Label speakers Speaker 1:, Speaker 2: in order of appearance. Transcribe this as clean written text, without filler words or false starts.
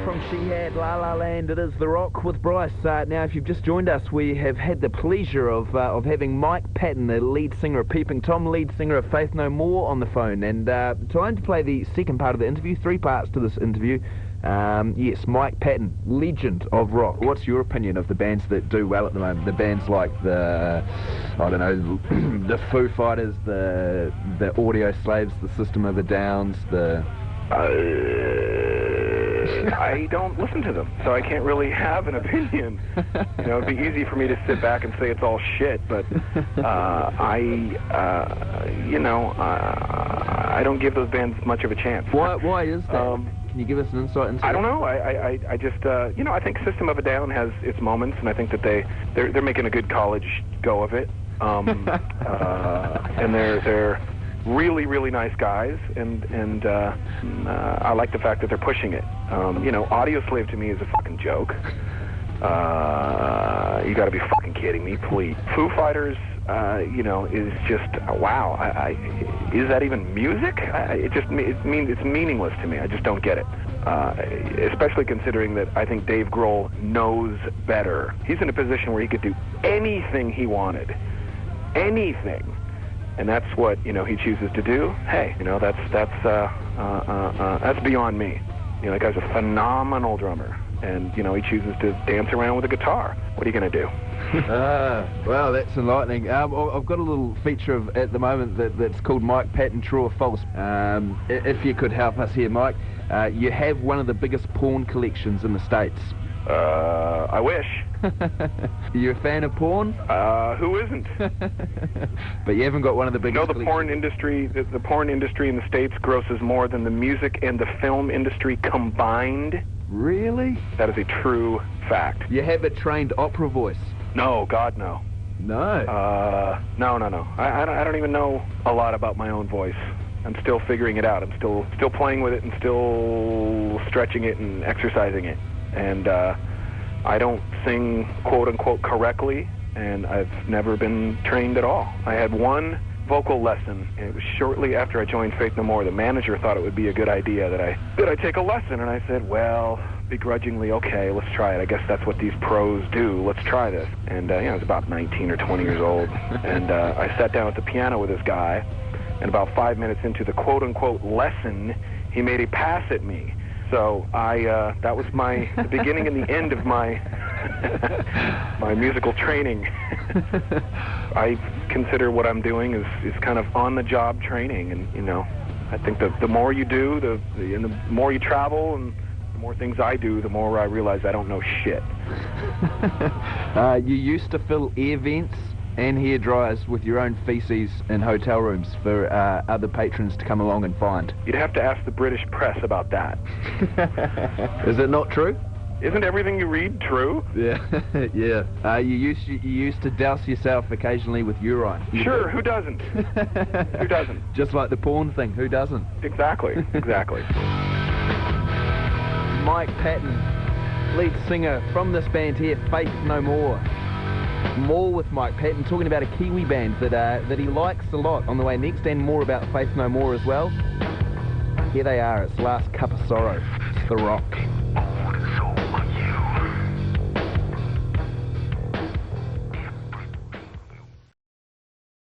Speaker 1: From She Had, La La Land, it is The Rock with Bryce. Now, if you've just joined us, we have had the pleasure of having Mike Patton, the lead singer of Peeping Tom, lead singer of Faith No More, on the phone. And time to play the second part of the interview, 3 parts to this interview. Yes, Mike Patton, legend of rock. What's your opinion of the bands that do well at the moment? The bands like the, I don't know, the Foo Fighters, the Audio Slaves, the System of a Downs, the...
Speaker 2: I don't listen to them, so I can't really have an opinion. You know, it'd be easy for me to sit back and say it's all shit, but I don't give those bands much of a chance.
Speaker 1: Why is that? Can you give us an insight into
Speaker 2: I don't know. I just, I think System of a Down has its moments, and I think that they're making a good college go of it. And they're really, really nice guys, and I like the fact that they're pushing it. Audio Slave to me is a fucking joke. You gotta be fucking kidding me, please. Foo Fighters, is just, wow. Is that even music? It's meaningless to me. I just don't get it. Especially considering that I think Dave Grohl knows better. He's in a position where he could do anything he wanted. Anything. And that's what, he chooses to do. Hey, that's beyond me. That guy's a phenomenal drummer. And, he chooses to dance around with a guitar. What are you going to do?
Speaker 1: Well, that's enlightening. I've got a little feature at the moment that's called Mike Patton, True or False. If you could help us here, Mike. You have one of the biggest porn collections in the States.
Speaker 2: I wish.
Speaker 1: You a fan of porn?
Speaker 2: Who isn't?
Speaker 1: But you haven't got one of the biggest.
Speaker 2: The porn industry, the porn industry in the States grosses more than the music and the film industry combined.
Speaker 1: Really?
Speaker 2: That is a true fact.
Speaker 1: You have a trained opera voice?
Speaker 2: No, God, no.
Speaker 1: No?
Speaker 2: No. I don't even know a lot about my own voice. I'm still figuring it out. I'm still playing with it and still stretching it and exercising it. And I don't sing quote-unquote correctly, and I've never been trained at all. I had one vocal lesson, and it was shortly after I joined Faith No More. The manager thought it would be a good idea that I take a lesson, and I said, well, begrudgingly, okay, let's try it. I guess that's what these pros do. Let's try this. And I was about 19 or 20 years old, and I sat down at the piano with this guy, and about 5 minutes into the quote-unquote lesson, he made a pass at me. So that was the beginning and the end of my my musical training. I consider what I'm doing is kind of on-the-job training, and I think the more you do, the more you travel, and the more things I do, the more I realize I don't know shit.
Speaker 1: You used to fill air vents and hair dryers with your own feces in hotel rooms for other patrons to come along and find.
Speaker 2: You'd have to ask the British press about that.
Speaker 1: Is it not true?
Speaker 2: Isn't everything you read true?
Speaker 1: Yeah, yeah. You used to douse yourself occasionally with urine.
Speaker 2: Sure, who doesn't? Who doesn't?
Speaker 1: Just like the porn thing, who doesn't?
Speaker 2: Exactly.
Speaker 1: Mike Patton, lead singer from this band here, Faith No More. More with Mike Patton, talking about a Kiwi band that he likes a lot on the way next, and more about Faith No More as well. Here they are, it's Last Cup of Sorrow. It's The Rock.